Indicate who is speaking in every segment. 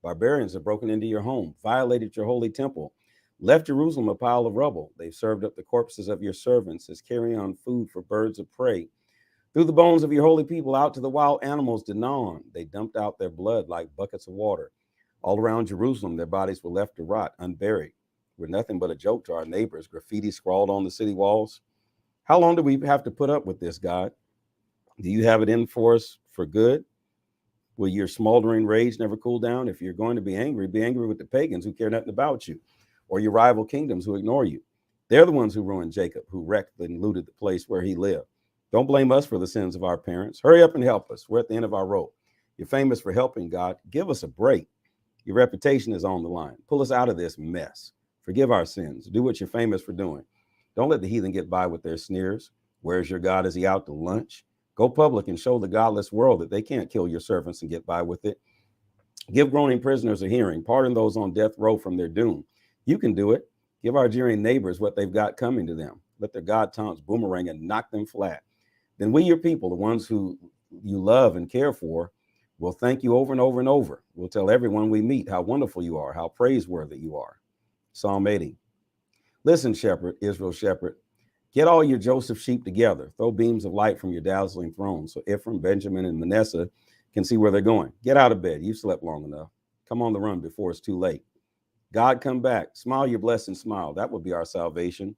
Speaker 1: Barbarians have broken into your home, violated your holy temple, left Jerusalem a pile of rubble. They've served up the corpses of your servants as carry-on food for birds of prey. Threw the bones of your holy people out to the wild animals to gnaw on. They dumped out their blood like buckets of water. All around Jerusalem, their bodies were left to rot, unburied. We're nothing but a joke to our neighbors. Graffiti scrawled on the city walls. How long do we have to put up with this, God? Do you have it in for us for good? Will your smoldering rage never cool down? If you're going to be angry with the pagans who care nothing about you, or your rival kingdoms who ignore you. They're the ones who ruined Jacob, who wrecked and looted the place where he lived. Don't blame us for the sins of our parents. Hurry up and help us. We're at the end of our rope. You're famous for helping, God. Give us a break. Your reputation is on the line. Pull us out of this mess. Forgive our sins. Do what you're famous for doing. Don't let the heathen get by with their sneers. Where's your God? Is he out to lunch? Go public and show the godless world that they can't kill your servants and get by with it. Give groaning prisoners a hearing. Pardon those on death row from their doom. You can do it. Give our jeering neighbors what they've got coming to them. Let their God taunts boomerang and knock them flat. Then we, your people, the ones who you love and care for, will thank you over and over and over. We'll tell everyone we meet how wonderful you are, how praiseworthy you are. Psalm 80. Listen, shepherd, Israel shepherd, get all your Joseph sheep together. Throw beams of light from your dazzling throne so Ephraim, Benjamin, and Manasseh can see where they're going. Get out of bed. You've slept long enough. Come on the run before it's too late. God, come back. Smile your blessing smile. That will be our salvation.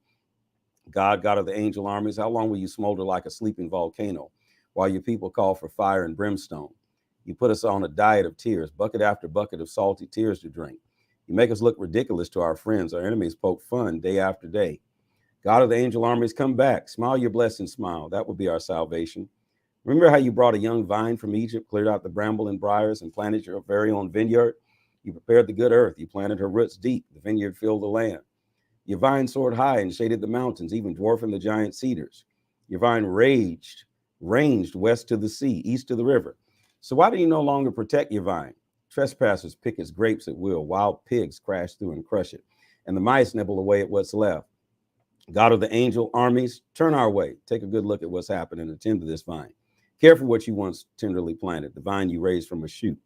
Speaker 1: God, God of the angel armies, how long will you smolder like a sleeping volcano while your people call for fire and brimstone? You put us on a diet of tears, bucket after bucket of salty tears to drink. You make us look ridiculous to our friends. Our enemies poke fun day after day. God of the angel armies, come back. Smile your blessing smile. That will be our salvation. Remember how you brought a young vine from Egypt, cleared out the bramble and briars, and planted your very own vineyard? You prepared the good earth. You planted her roots deep. The vineyard filled the land. Your vine soared high and shaded the mountains, even dwarfing the giant cedars. Your vine ranged west to the sea, east to the river. So why do you no longer protect your vine? Trespassers pick its grapes at will. Wild pigs crash through and crush it, and the mice nibble away at what's left. God of the angel armies, turn our way. Take a good look at what's happened and attend to this vine. Care for what you once tenderly planted, the vine you raised from a shoot,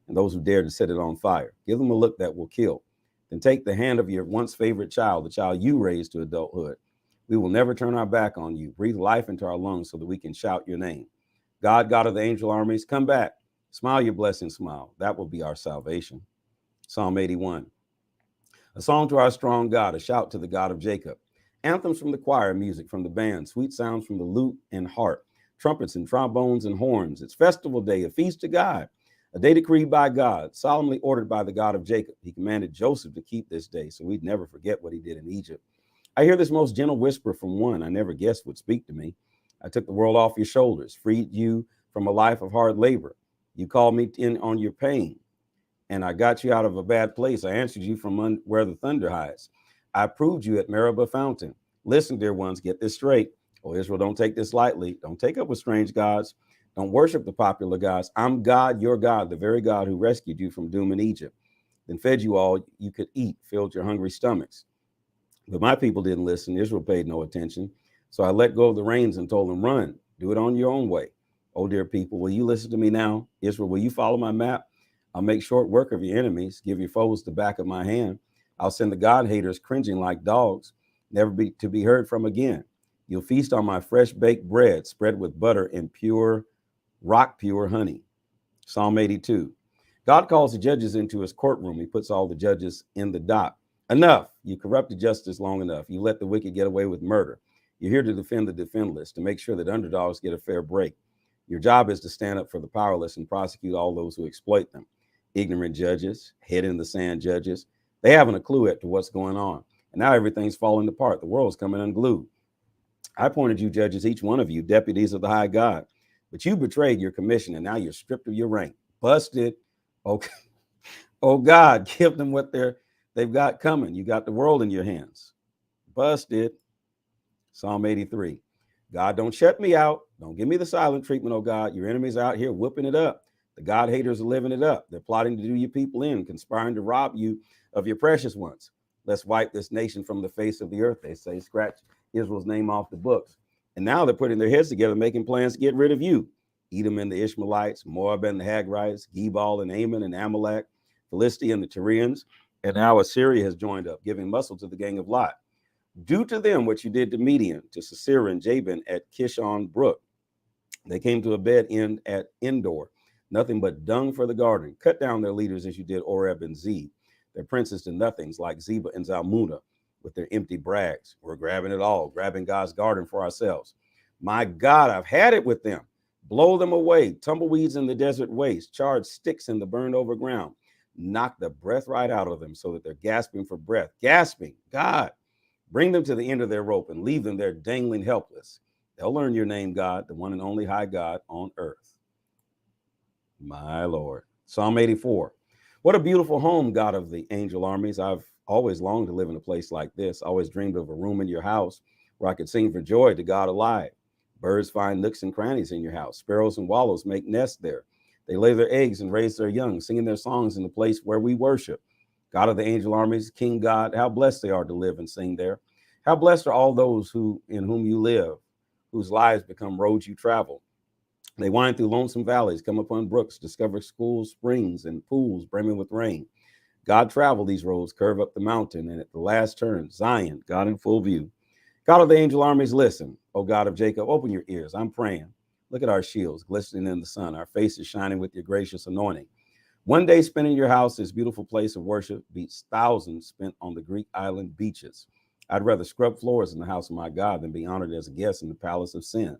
Speaker 1: and those who dare to set it on fire. Give them a look that will kill. Then take the hand of your once favorite child, the child you raised to adulthood. We will never turn our back on you. Breathe life into our lungs so that we can shout your name. God, God of the angel armies, come back. Smile your blessing smile. That will be our salvation. Psalm 81. A song to our strong God, a shout to the God of Jacob. Anthems from the choir, music from the band, sweet sounds from the lute and harp, trumpets and trombones and horns. It's festival day, a feast to God, a day decreed by God, solemnly ordered by the God of Jacob. He commanded Joseph to keep this day so we'd never forget what he did in Egypt. I hear this most gentle whisper from one I never guessed would speak to me. I took the world off your shoulders, freed you from a life of hard labor. You called me in on your pain, and I got you out of a bad place. I answered you from where the thunder hides. I proved you at Meribah Fountain. Listen, dear ones, get this straight. Oh, Israel, don't take this lightly. Don't take up with strange gods. Don't worship the popular gods. I'm God, your God, the very God who rescued you from doom in Egypt, then fed you all you could eat, filled your hungry stomachs. But my people didn't listen. Israel paid no attention. So I let go of the reins and told them, run, do it on your own way. Oh, dear people, will you listen to me now? Israel, will you follow my map? I'll make short work of your enemies, give your foes the back of my hand. I'll send the God haters cringing like dogs, never to be heard from again. You'll feast on my fresh baked bread, spread with butter and pure, rock pure honey. Psalm 82. God calls the judges into his courtroom. He puts all the judges in the dock. Enough. You corrupted justice long enough. You let the wicked get away with murder. You're here to defend the defenseless, to make sure that underdogs get a fair break. Your job is to stand up for the powerless and prosecute all those who exploit them. Ignorant judges, head in the sand judges, they haven't a clue as to what's going on. And now everything's falling apart. The world's coming unglued. I appointed you judges, each one of you, deputies of the high God. But you betrayed your commission, and now you're stripped of your rank. Busted. Okay. Oh, God, give them what they've got coming. You got the world in your hands. Busted. Psalm 83. God, don't shut me out. Don't give me the silent treatment, oh God. Your enemies are out here whooping it up. The God haters are living it up. They're plotting to do your people in, conspiring to rob you of your precious ones. Let's wipe this nation from the face of the earth, they say. Scratch Israel's name off the books. And now they're putting their heads together, making plans to get rid of you. Edom and the Ishmaelites, Moab and the Hagrites, Gebal and Ammon and Amalek. Philistia and the Tyrians, and now Assyria has joined up, giving muscle to the gang of Lot. Do to them what you did to Median, to Sisera and Jabin at Kishon Brook. They came to a bed end at Endor, nothing but dung for the garden. Cut down their leaders as you did Oreb and Zeb, their princes to nothings like Zeba and Zalmunna with their empty brags. We're grabbing it all, grabbing God's garden for ourselves. My God, I've had it with them. Blow them away, tumbleweeds in the desert waste, charred sticks in the burned over ground. Knock the breath right out of them so that they're gasping for breath. Gasping, God, bring them to the end of their rope and leave them there dangling helpless. They'll learn your name, God, the one and only high God on earth. My Lord. Psalm 84. What a beautiful home, God of the angel armies. I've always longed to live in a place like this. Always dreamed of a room in your house where I could sing for joy to God alive. Birds find nooks and crannies in your house. Sparrows and swallows make nests there. They lay their eggs and raise their young, singing their songs in the place where we worship. God of the angel armies, King God, how blessed they are to live and sing there. How blessed are all those in whom you live, whose lives become roads you travel. They wind through lonesome valleys, come upon brooks, discover schools, springs, and pools brimming with rain. God traveled these roads, curve up the mountain, and at the last turn, Zion, God in full view. God of the angel armies, listen. O God of Jacob, open your ears. I'm praying. Look at our shields glistening in the sun, our faces shining with your gracious anointing. One day spent in your house, this beautiful place of worship, beats thousands spent on the Greek island beaches. I'd rather scrub floors in the house of my God than be honored as a guest in the palace of sin.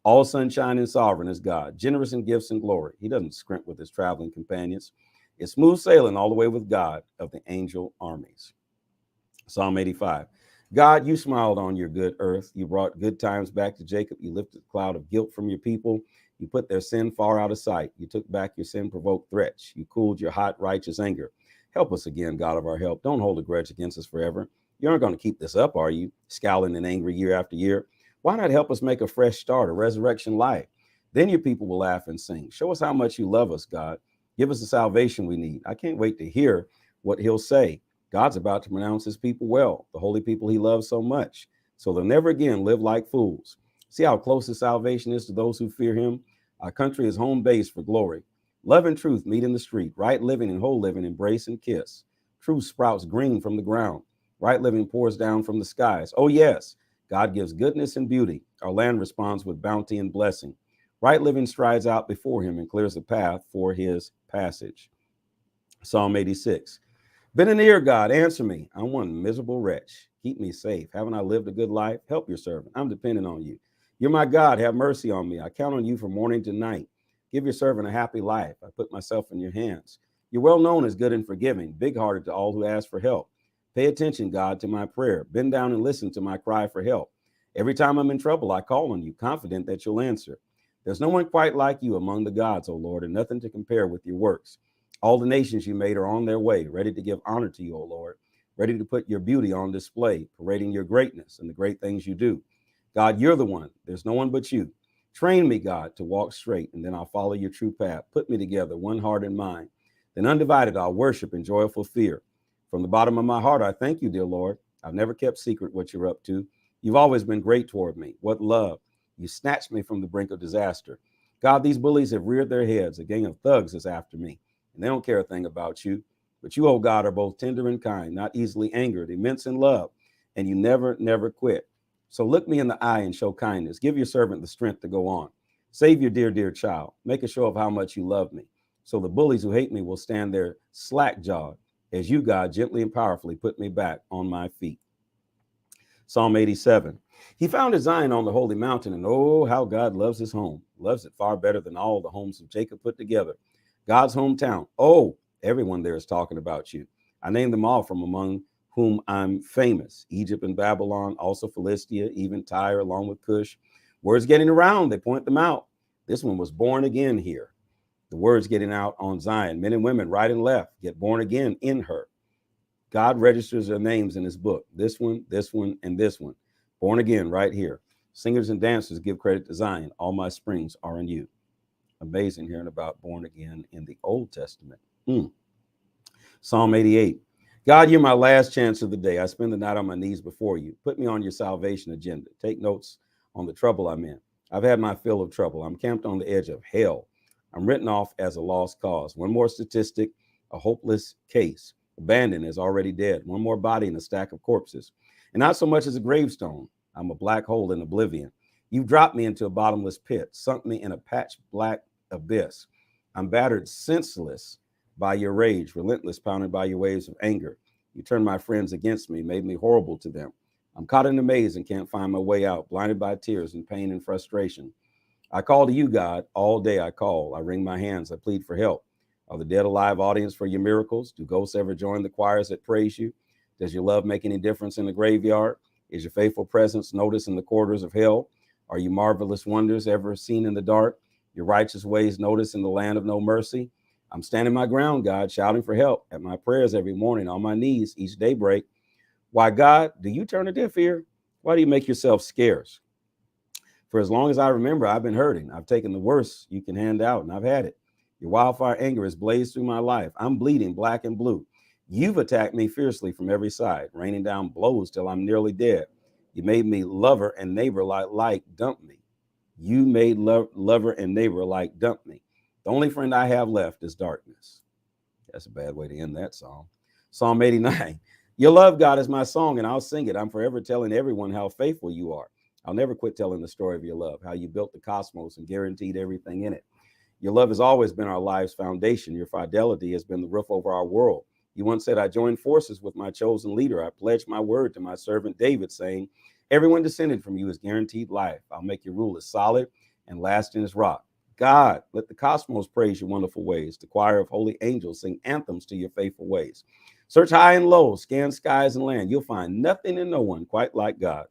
Speaker 1: All sunshine and sovereign is God, generous in gifts and glory. He doesn't scrimp with his traveling companions. It's smooth sailing all the way with God of the angel armies. Psalm 85. God, you smiled on your good earth. You brought good times back to Jacob. You lifted the cloud of guilt from your people. You put their sin far out of sight. You took back your sin-provoked threats. You cooled your hot, righteous anger. Help us again, God of our help. Don't hold a grudge against us forever. You aren't going to keep this up, are you? Scowling and angry year after year. Why not help us make a fresh start, a resurrection life? Then your people will laugh and sing. Show us how much you love us, God. Give us the salvation we need. I can't wait to hear what he'll say. God's about to pronounce his people well, the holy people he loves so much. So they'll never again live like fools. See how close his salvation is to those who fear him? Our country is home base for glory. Love and truth meet in the street. Right living and whole living embrace and kiss. Truth sprouts green from the ground. Right living pours down from the skies. Oh, yes, God gives goodness and beauty. Our land responds with bounty and blessing. Right living strides out before him and clears the path for his passage. Psalm 86. Bend an ear, God, answer me. I'm one miserable wretch. Keep me safe. Haven't I lived a good life? Help your servant. I'm dependent on you. You're my God. Have mercy on me. I count on you from morning to night. Give your servant a happy life. I put myself in your hands. You're well known as good and forgiving, big-hearted to all who ask for help. Pay attention, God, to my prayer. Bend down and listen to my cry for help. Every time I'm in trouble, I call on you, confident that you'll answer. There's no one quite like you among the gods, O Lord, and nothing to compare with your works. All the nations you made are on their way, ready to give honor to you, O Lord, ready to put your beauty on display, parading your greatness and the great things you do. God, you're the one. There's no one but you. Train me, God, to walk straight, and then I'll follow your true path. Put me together, one heart and mind. Then undivided, I'll worship in joyful fear. From the bottom of my heart, I thank you, dear Lord. I've never kept secret what you're up to. You've always been great toward me. What love. You snatched me from the brink of disaster. God, these bullies have reared their heads. A gang of thugs is after me, and they don't care a thing about you. But you, oh God, are both tender and kind, not easily angered, immense in love, and you never quit. So look me in the eye and show kindness. Give your servant the strength to go on. Save your dear child. Make a show of how much you love me. So the bullies who hate me will stand there slack-jawed as you, God, gently and powerfully put me back on my feet. Psalm 87. He founded Zion on the holy mountain, and oh, how God loves his home. Loves it far better than all the homes of Jacob put together. God's hometown. Oh, everyone there is talking about you. I named them all from among whom I'm famous. Egypt and Babylon, also Philistia, even Tyre, along with Cush. Words getting around, they point them out. This one was born again here. The words getting out on Zion. Men and women, right and left, get born again in her. God registers their names in his book. This one, and this one. Born again right here. Singers and dancers give credit to Zion. All my springs are in you. Amazing hearing about born again in the Old Testament. Psalm 88. God, you're my last chance of the day. I spend the night on my knees before you. Put me on your salvation agenda. Take notes on the trouble I'm in. I've had my fill of trouble. I'm camped on the edge of hell. I'm written off as a lost cause. One more statistic. a hopeless case, abandoned as already dead, one more body in a stack of corpses, and not so much as a gravestone. I'm a black hole in oblivion. You've dropped me into a bottomless pit, sunk me in a patch black abyss. I'm battered senseless by your rage, relentless, pounded by your waves of anger. You turned my friends against me, made me horrible to them. I'm caught in a maze and can't find my way out, blinded by tears and pain and frustration. I call to you, God. All day I call. I wring my hands. I plead for help. Are the dead alive audience for your miracles? Do ghosts ever join the choirs that praise you? Does your love make any difference in the graveyard? Is your faithful presence noticed in the corridors of hell? Are your marvelous wonders ever seen in the dark? Your righteous ways noticed in the land of no mercy? I'm standing my ground, God, shouting for help at my prayers every morning on my knees each daybreak. Why, God, do you turn a deaf ear? Why do you make yourself scarce? For as long as I remember, I've been hurting. I've taken the worst you can hand out, and I've had it. Your wildfire anger has blazed through my life. I'm bleeding black and blue. You've attacked me fiercely from every side, raining down blows till I'm nearly dead. You made me lover and neighbor like dump me. You made lover and neighbor like dump me. The only friend I have left is darkness. That's a bad way to end that song. Psalm 89. Your love, God, is my song, and I'll sing it. I'm forever telling everyone how faithful you are. I'll never quit telling the story of your love, how you built the cosmos and guaranteed everything in it. Your love has always been our life's foundation. Your fidelity has been the roof over our world. You once said, I joined forces with my chosen leader. I pledged my word to my servant David, saying, everyone descended from you is guaranteed life. I'll make your rule as solid and lasting as rock. God, let the cosmos praise your wonderful ways. The choir of holy angels sing anthems to your faithful ways. Search high and low, scan skies and land. You'll find nothing and no one quite like God.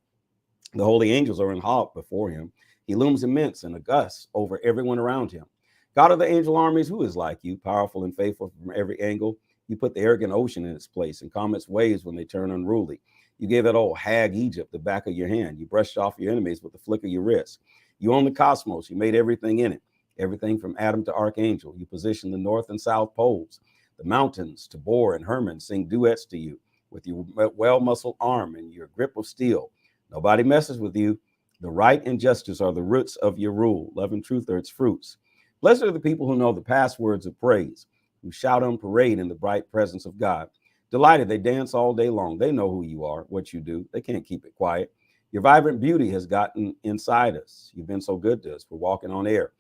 Speaker 1: The holy angels are in awe before him. He looms immense and august over everyone around him. God of the angel armies, who is like you, powerful and faithful from every angle? You put the arrogant ocean in its place and calm its waves when they turn unruly. You gave that old hag Egypt the back of your hand. You brushed off your enemies with the flick of your wrist. You own the cosmos. You made everything in it, everything from Adam to Archangel. You positioned the north and south poles. The mountains, Tabor and Hermon, sing duets to you with your well-muscled arm and your grip of steel. Nobody messes with you. The right and justice are the roots of your rule. Love and truth are its fruits. Blessed are the people who know the passwords of praise, who shout on parade in the bright presence of God. Delighted, they dance all day long. They know who you are, what you do. They can't keep it quiet. Your vibrant beauty has gotten inside us. You've been so good to us. We're walking on air.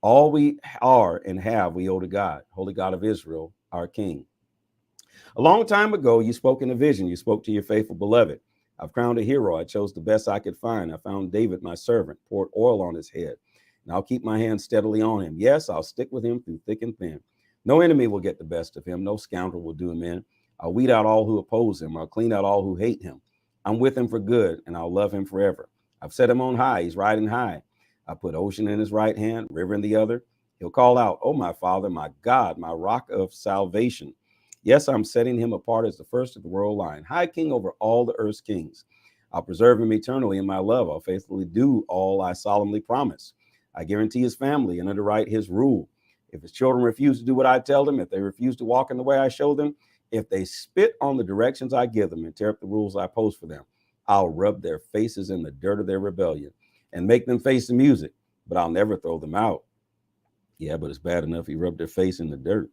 Speaker 1: All we are and have, we owe to God, Holy God of Israel, our King. A long time ago, you spoke in a vision. You spoke to your faithful beloved. I've crowned a hero. I chose the best I could find. I found David, my servant, poured oil on his head, and I'll keep my hand steadily on him. Yes, I'll stick with him through thick and thin. No enemy will get the best of him. No scoundrel will do him in. I'll weed out all who oppose him. I'll clean out all who hate him. I'm with him for good, and I'll love him forever. I've set him on high. He's riding high. I put ocean in his right hand, river in the other. He'll call out, oh, my Father, my God, my rock of salvation. Yes, I'm setting him apart as the first of the royal line, high king over all the earth's kings. I'll preserve him eternally in my love. I'll faithfully do all I solemnly promise. I guarantee his family and underwrite his rule. If his children refuse to do what I tell them, if they refuse to walk in the way I show them, if they spit on the directions I give them and tear up the rules I post for them, I'll rub their faces in the dirt of their rebellion and make them face the music, but I'll never throw them out. Yeah, but it's bad enough he rubbed their face in the dirt.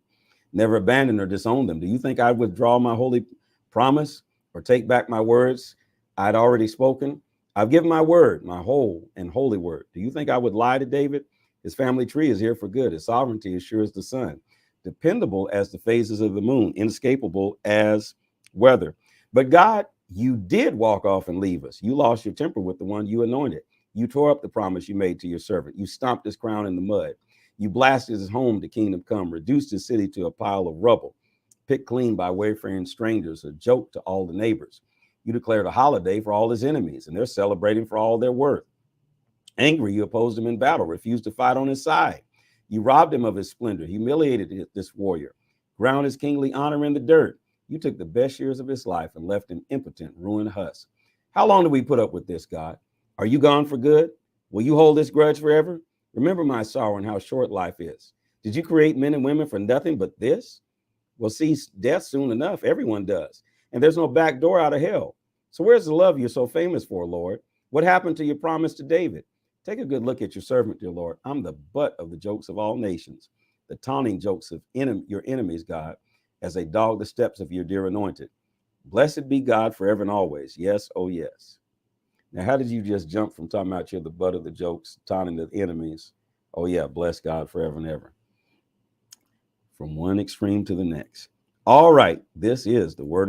Speaker 1: Never abandon or disown them. Do you think I'd withdraw my holy promise or take back my words I'd already spoken? I've given my word, my whole and holy word. Do you think I would lie to David? His family tree is here for good. His sovereignty is sure as the sun, dependable as the phases of the moon, inescapable as weather. But God, you did walk off and leave us. You lost your temper with the one you anointed. You tore up the promise you made to your servant. You stomped his crown in the mud. You blasted his home to kingdom come, reduced his city to a pile of rubble, picked clean by wayfaring strangers, a joke to all the neighbors. You declared a holiday for all his enemies, and they're celebrating for all their worth. Angry, you opposed him in battle, refused to fight on his side. You robbed him of his splendor, humiliated this warrior, ground his kingly honor in the dirt. You took the best years of his life and left him impotent, ruined husk. How long do we put up with this, God? Are you gone for good? Will you hold this grudge forever? Remember my sorrow and how short life is. Did you create men and women for nothing but this? We'll see death soon enough. Everyone does. And there's no back door out of hell. So where's the love you're so famous for, Lord? What happened to your promise to David? Take a good look at your servant, dear Lord. I'm the butt of the jokes of all nations, the taunting jokes of your enemies, God. as they dog the steps of your dear anointed. Blessed be God forever and always. Yes, oh yes. Now, how did you just jump from talking about you're the butt of the jokes, taunting the enemies? Oh yeah, bless God forever and ever. From one extreme to the next. All right, this is the word